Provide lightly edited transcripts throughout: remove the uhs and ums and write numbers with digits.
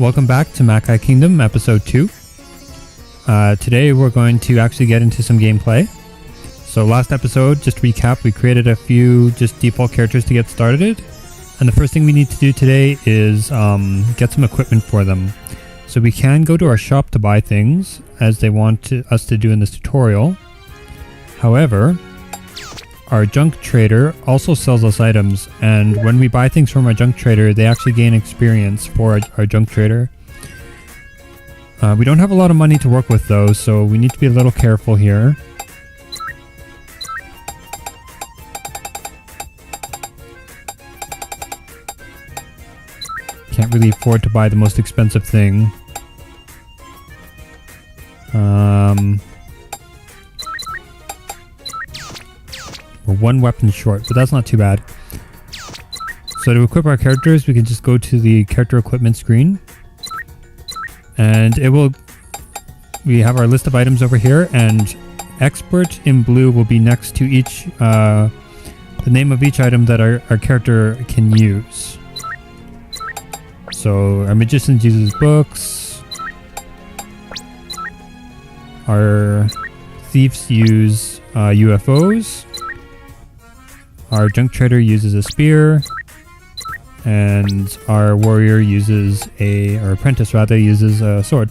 Welcome back to Makai Kingdom, episode 2. Today we're going to actually get into some gameplay. So last episode, just to recap, we created a few just default characters to get started. And the first thing we need to do today is get some equipment for them. So we can go to our shop to buy things, as they want us to do in this tutorial. However, our junk trader also sells us items, and when we buy things from our junk trader, they actually gain experience for our junk trader. We don't have a lot of money to work with though, so we need to be a little careful here. Can't really afford to buy the most expensive thing. We're one weapon short, but that's not too bad. So to equip our characters, we can just go to the character equipment screen. And we have our list of items over here, and expert in blue will be next to each, the name of each item that our character can use. So our magician uses books. Our thieves use UFOs. Our junk trader uses a spear, and our warrior uses or apprentice rather, uses a sword.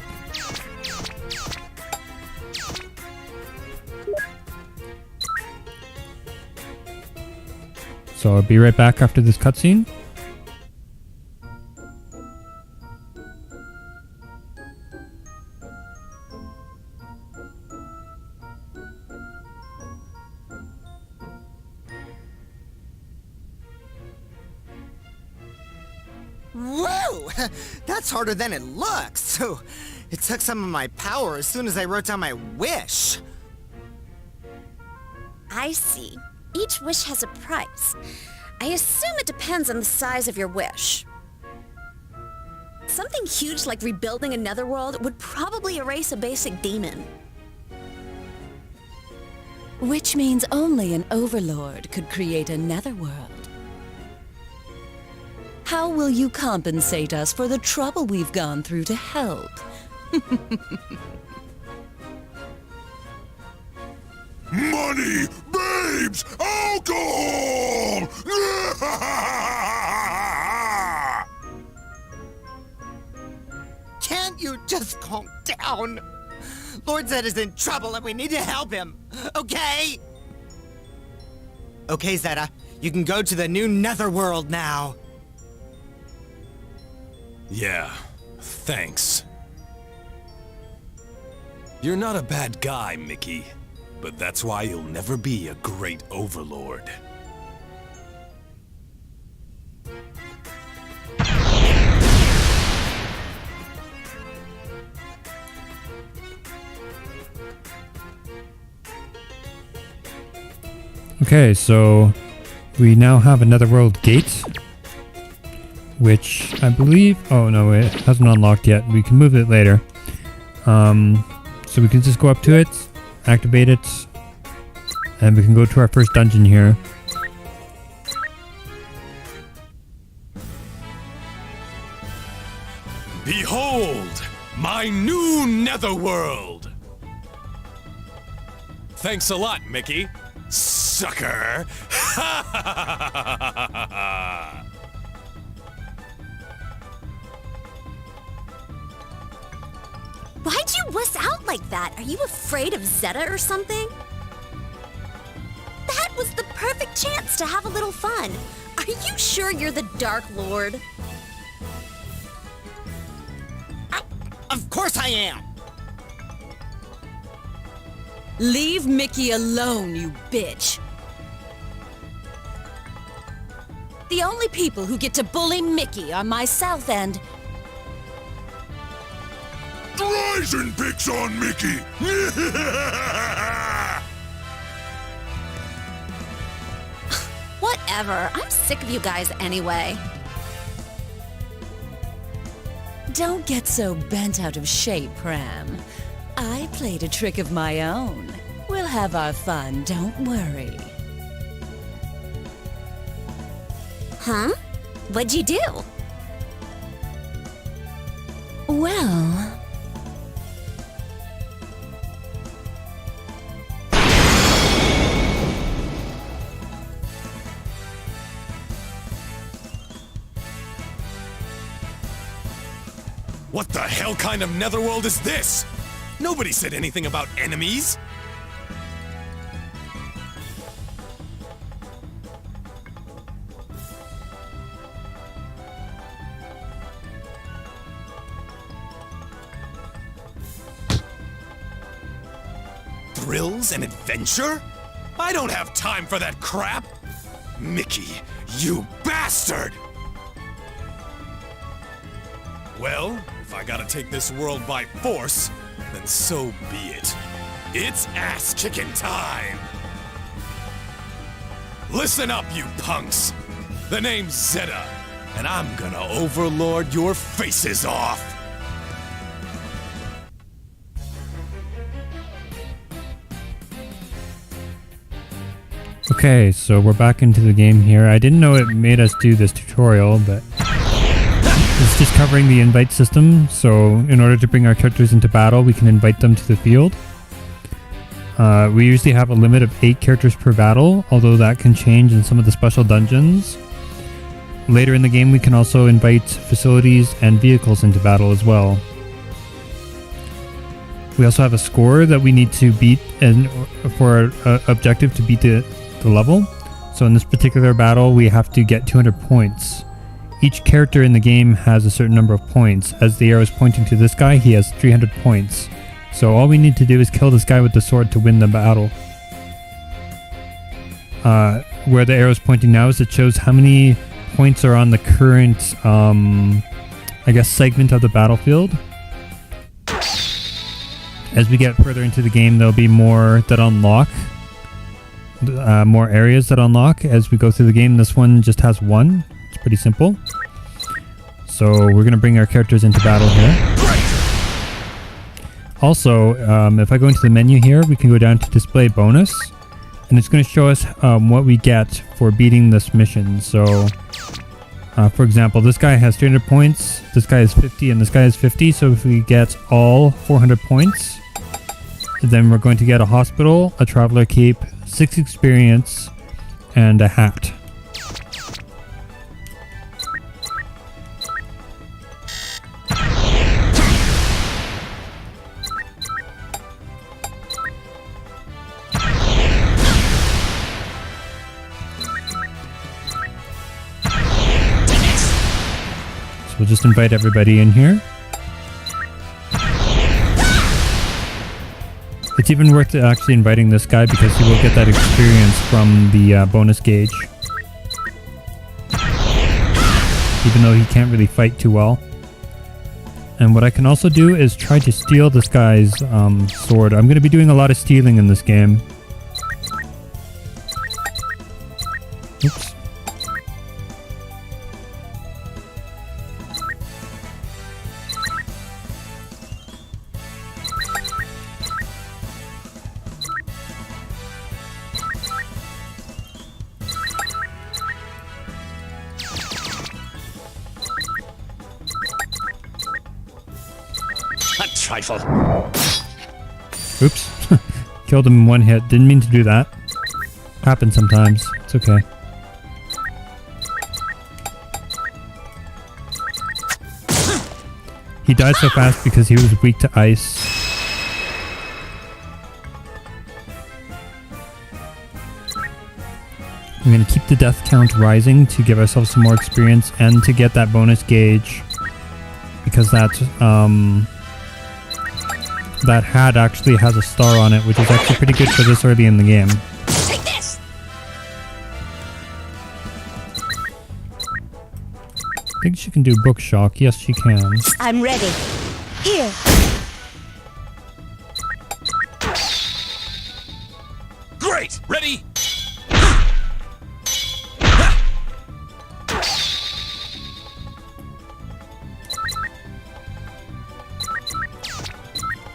So I'll be right back after this cutscene. Whoa! That's harder than it looks. So it took some of my power as soon as I wrote down my wish. I see. Each wish has a price. I assume it depends on the size of your wish. Something huge like rebuilding another world would probably erase a basic demon. Which means only an overlord could create a netherworld. How will you compensate us for the trouble we've gone through to help? Money, babes, alcohol! Can't you just calm down? Lord Zetta's in trouble and we need to help him, okay? Okay, Zetta, you can go to the new netherworld now. Yeah, thanks. You're not a bad guy, Mickey, but that's why you'll never be a great overlord. Okay, so we now have another world gate, which I believe, oh no, it hasn't unlocked yet. We can move it later. So we can just go up to it, activate it, and we can go to our first dungeon here. Behold, my new netherworld! Thanks a lot, Mickey. Sucker! Why'd you wuss out like that? Are you afraid of Zetta or something? That was the perfect chance to have a little fun. Are you sure you're the Dark Lord? Of course I am! Leave Mickey alone, you bitch! The only people who get to bully Mickey are myself and... Dryzen picks on Mickey! Whatever. I'm sick of you guys anyway. Don't get so bent out of shape, Pram. I played a trick of my own. We'll have our fun, don't worry. Huh? What'd you do? Well... What the hell kind of netherworld is this? Nobody said anything about enemies. Thrills and adventure? I don't have time for that crap! Mickey, you bastard! Well, if I gotta take this world by force, then so be it. It's ass-kicking time! Listen up, you punks! The name's Zetta, and I'm gonna overlord your faces off! Okay, so we're back into the game here. I didn't know it made us do this tutorial, but it's just covering the invite system. So in order to bring our characters into battle, we can invite them to the field. We usually have a limit of 8 characters per battle, although that can change in some of the special dungeons. Later in the game, we can also invite facilities and vehicles into battle as well. We also have a score that we need to beat and for our objective to beat the level. So in this particular battle, we have to get 200 points. Each character in the game has a certain number of points. As the arrow is pointing to this guy, he has 300 points. So all we need to do is kill this guy with the sword to win the battle. Where the arrow is pointing now is it shows how many points are on the current, I guess, segment of the battlefield. As we get further into the game, there'll be more that unlock. More areas that unlock as we go through the game. This one just has 1. It's pretty simple. So we're going to bring our characters into battle here. Also, if I go into the menu here, we can go down to display bonus. And it's going to show us what we get for beating this mission. So, for example, this guy has 300 points, this guy has 50, and this guy has 50. So if we get all 400 points, then we're going to get a hospital, a traveler cape, 6 experience, and a hat. So we'll just invite everybody in here. It's even worth actually inviting this guy because he will get that experience from the bonus gauge. Even though he can't really fight too well. And what I can also do is try to steal this guy's sword. I'm going to be doing a lot of stealing in this game. Oops. Trifle. Oops. Killed him in 1 hit. Didn't mean to do that. Happens sometimes. It's okay. He died so fast because he was weak to ice. We're going to keep the death count rising to give ourselves some more experience and to get that bonus gauge. Because that hat actually has a star on it, which is actually pretty good for this early in the game. Take this! I think she can do book shock. Yes, she can. I'm ready. Here. Great! Ready?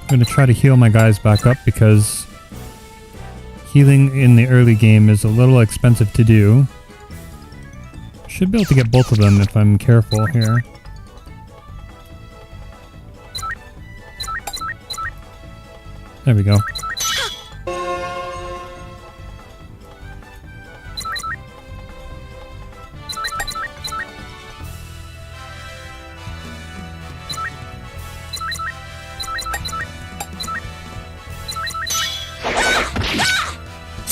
I'm going to try to heal my guys back up because healing in the early game is a little expensive to do. Should be able to get both of them if I'm careful here. There we go.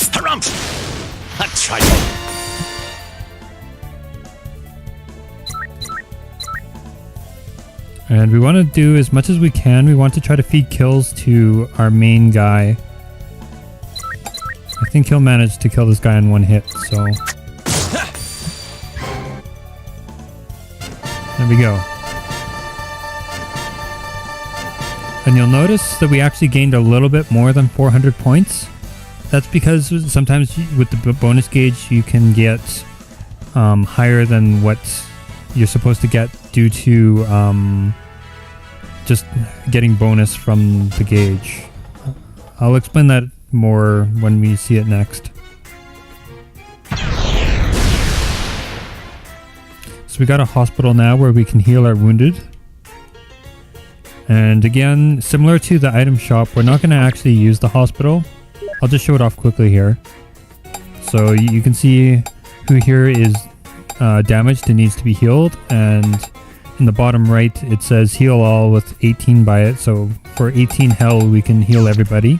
Harumph! A trifle. And we want to do as much as we can. We want to try to feed kills to our main guy. I think he'll manage to kill this guy in one hit, so... There we go. And you'll notice that we actually gained a little bit more than 400 points. That's because sometimes with the bonus gauge you can get higher than what you're supposed to get due to just getting bonus from the gauge. I'll explain that more when we see it next. So we got a hospital now where we can heal our wounded. And again, similar to the item shop, we're not going to actually use the hospital. I'll just show it off quickly here. So you can see who here is damaged and needs to be healed, and in the bottom right it says heal all with 18 by it, so for 18 health we can heal everybody.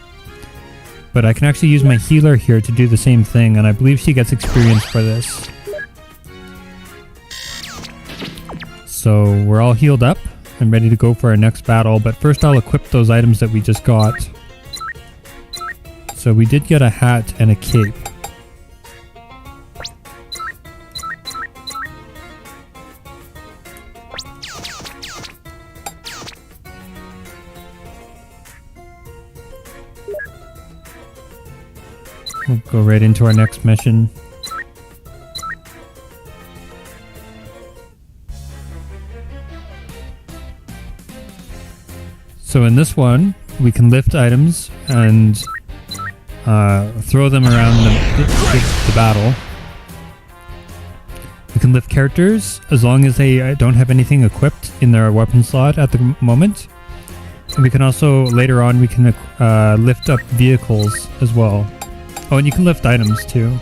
But I can actually use my healer here to do the same thing, and I believe she gets experience for this. So we're all healed up and ready to go for our next battle, but first I'll equip those items that we just got. So we did get a hat and a cape. We'll go right into our next mission. So in this one, we can lift items and throw them around the battle. We can lift characters as long as they don't have anything equipped in their weapon slot at the moment. And we can also, later on, we can lift up vehicles as well. Oh, and you can lift items too.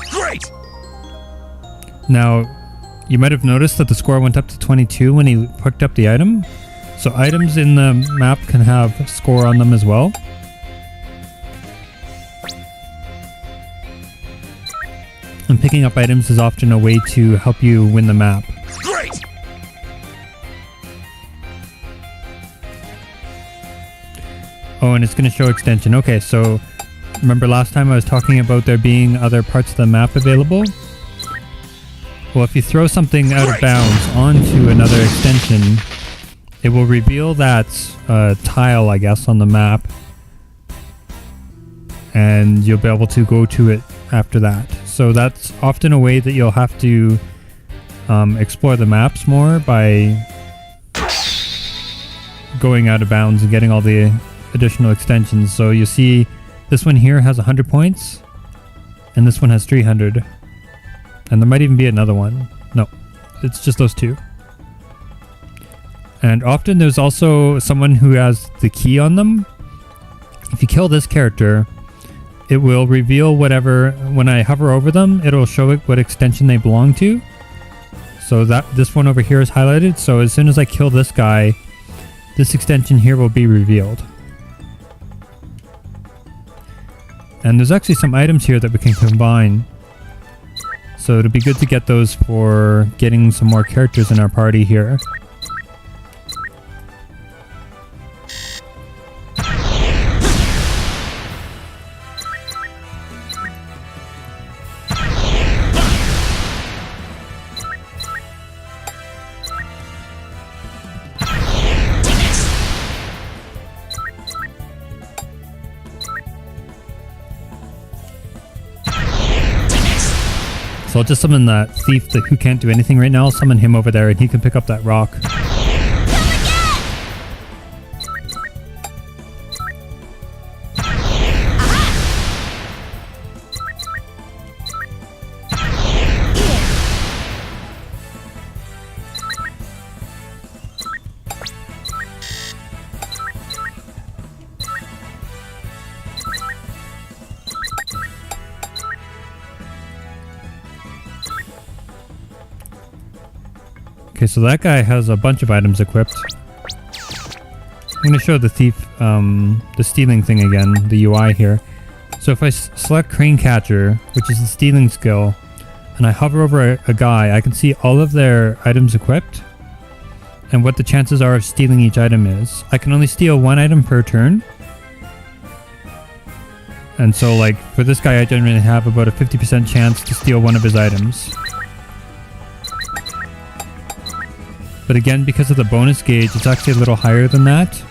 Great! Now, you might have noticed that the score went up to 22 when he picked up the item. So items in the map can have score on them as well. And picking up items is often a way to help you win the map. Great! Oh, and it's going to show extension. Okay, so remember last time I was talking about there being other parts of the map available? Well, if you throw something out of bounds onto another extension, it will reveal that tile, I guess, on the map. And you'll be able to go to it after that. So that's often a way that you'll have to explore the maps more by going out of bounds and getting all the additional extensions. So you see this one here has 100 points and this one has 300. And there might even be another one. No, it's just those two. And often there's also someone who has the key on them. If you kill this character, it will reveal whatever, when I hover over them, it'll show it what extension they belong to. So that this one over here is highlighted. So as soon as I kill this guy, this extension here will be revealed. And there's actually some items here that we can combine. So it'll be good to get those for getting some more characters in our party here. So I'll just summon that thief who can't do anything right now. I'll summon him over there and he can pick up that rock. Okay, so that guy has a bunch of items equipped. I'm going to show the thief, the stealing thing again, the UI here. So if I select Crane Catcher, which is the stealing skill, and I hover over a guy, I can see all of their items equipped and what the chances are of stealing each item is. I can only steal one item per turn. And so like for this guy, I generally have about a 50% chance to steal one of his items. But again, because of the bonus gauge, it's actually a little higher than that.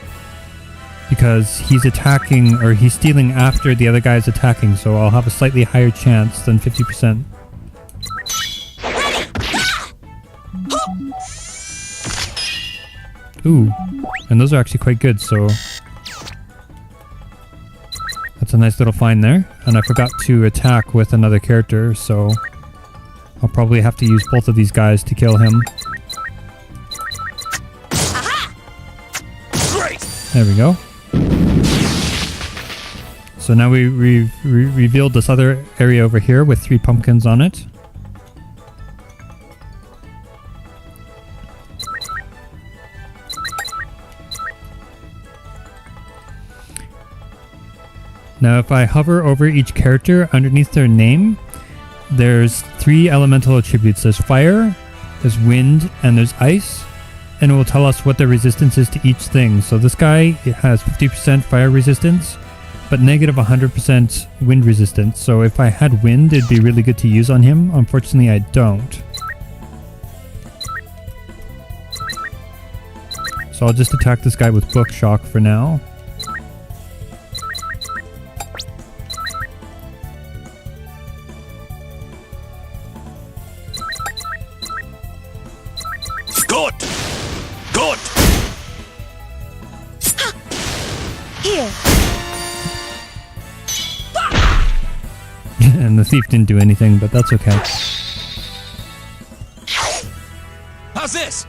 Because he's attacking, or he's stealing after the other guy is attacking, so I'll have a slightly higher chance than 50%. Ooh, and those are actually quite good, so that's a nice little find there. And I forgot to attack with another character, so I'll probably have to use both of these guys to kill him. Great. There we go. So now we revealed this other area over here with 3 pumpkins on it. Now if I hover over each character underneath their name, there's 3 elemental attributes. There's fire, there's wind, and there's ice. And it will tell us what the resistance is to each thing. So this guy has 50% fire resistance, but negative 100% wind resistance. So if I had wind, it'd be really good to use on him. Unfortunately, I don't. So I'll just attack this guy with Book Shock for now. Good! Good! Here. And the thief didn't do anything, but that's okay. How's this?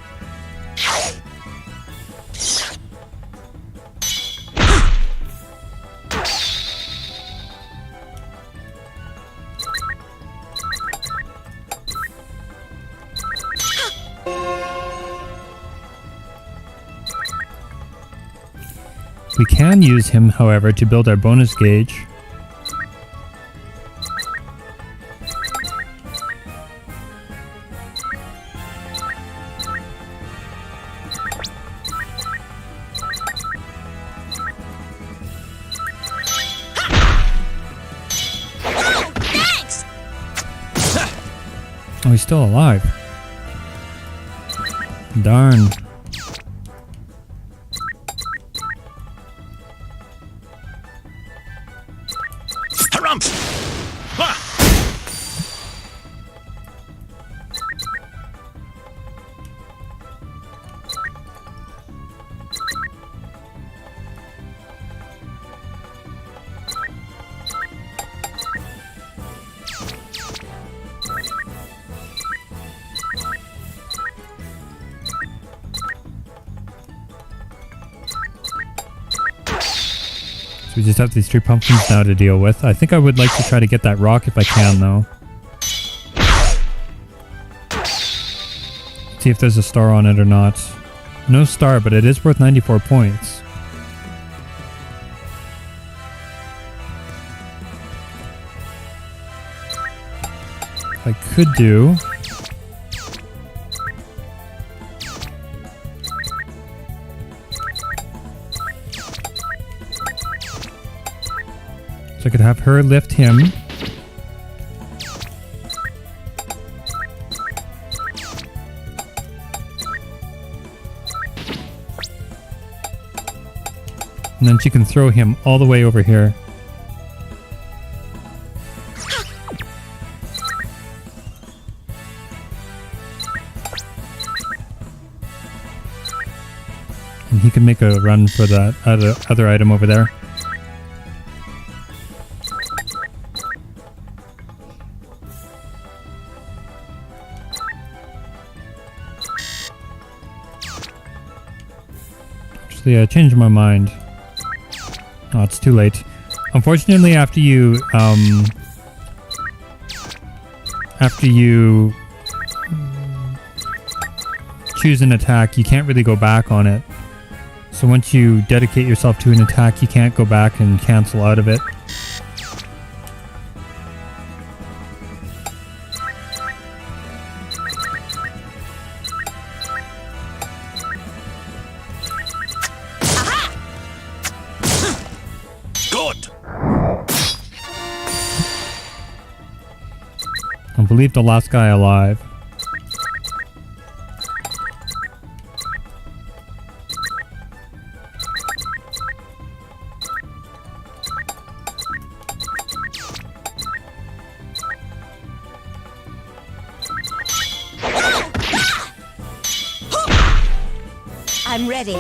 We can use him, however, to build our bonus gauge. Thanks! Oh, he's still alive. Darn. Harumph! Ha! So we just have these 3 pumpkins now to deal with. I think I would like to try to get that rock if I can, though. See if there's a star on it or not. No star, but it is worth 94 points. I could do... So I could have her lift him. And then she can throw him all the way over here. And he can make a run for that other item over there. Actually, I changed my mind. Oh, it's too late. Unfortunately, after you choose an attack, you can't really go back on it. So once you dedicate yourself to an attack, you can't go back and cancel out of it. Good. I'll leave the last guy alive. I'm ready.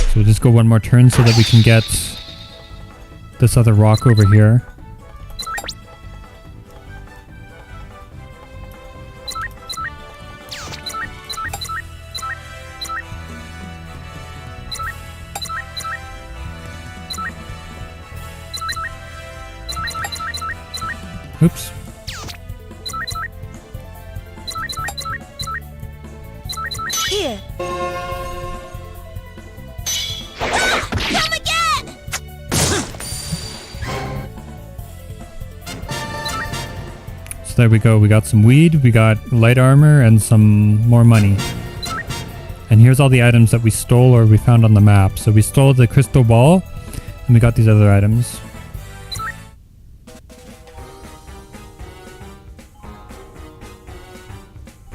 So we'll just go one more turn so that we can get this other rock over here. Oops. Here. Come again! So there we go. We got some weed, we got light armor, and some more money. And here's all the items that we stole or we found on the map. So we stole the crystal ball, and we got these other items.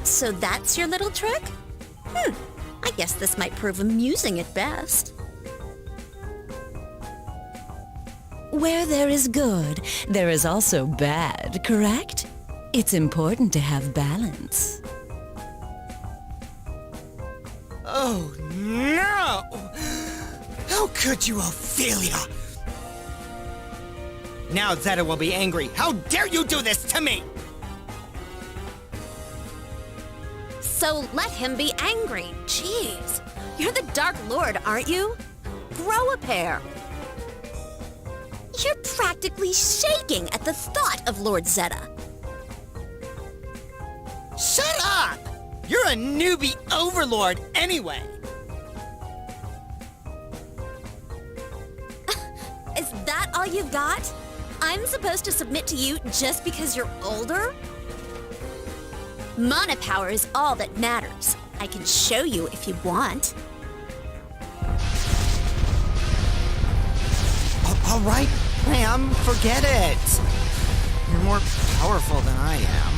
So that's your little trick? I guess this might prove amusing at best. Where there is good, there is also bad, correct? It's important to have balance. Oh, no! How could you, Ophelia? Now Zetta will be angry. How dare you do this to me? So let him be angry. Jeez. You're the Dark Lord, aren't you? Grow a pair. You're practically shaking at the thought of Lord Zetta. Shut up! You're a newbie overlord anyway. Is that all you've got? I'm supposed to submit to you just because you're older? Mana power is all that matters. I can show you if you want. All right, ma'am, forget it. You're more powerful than I am.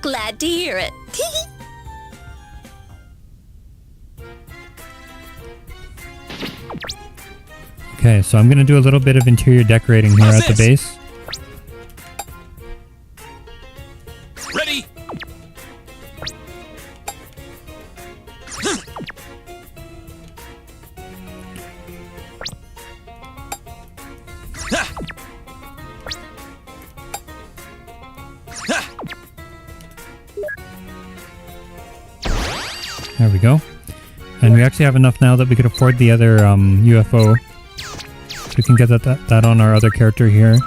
Glad to hear it. Okay, so I'm gonna do a little bit of interior decorating here at the base. Ready? There we go. And we actually have enough now that we could afford the other UFO. So we can get that on our other character here.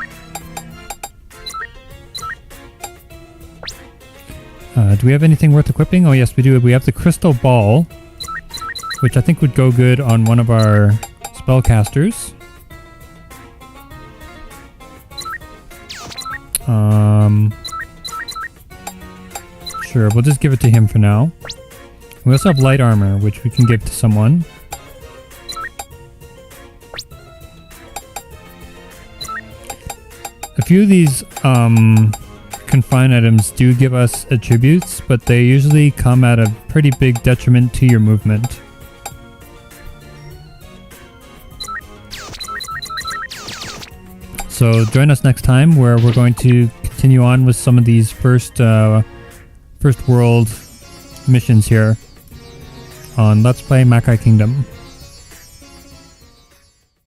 Do we have anything worth equipping? Oh yes, we do. We have the crystal ball, which I think would go good on one of our spellcasters. Sure, we'll just give it to him for now. We also have light armor, which we can give to someone. A few of these confined items do give us attributes, but they usually come at a pretty big detriment to your movement. So join us next time where we're going to continue on with some of these first world missions here on Let's Play Makai Kingdom.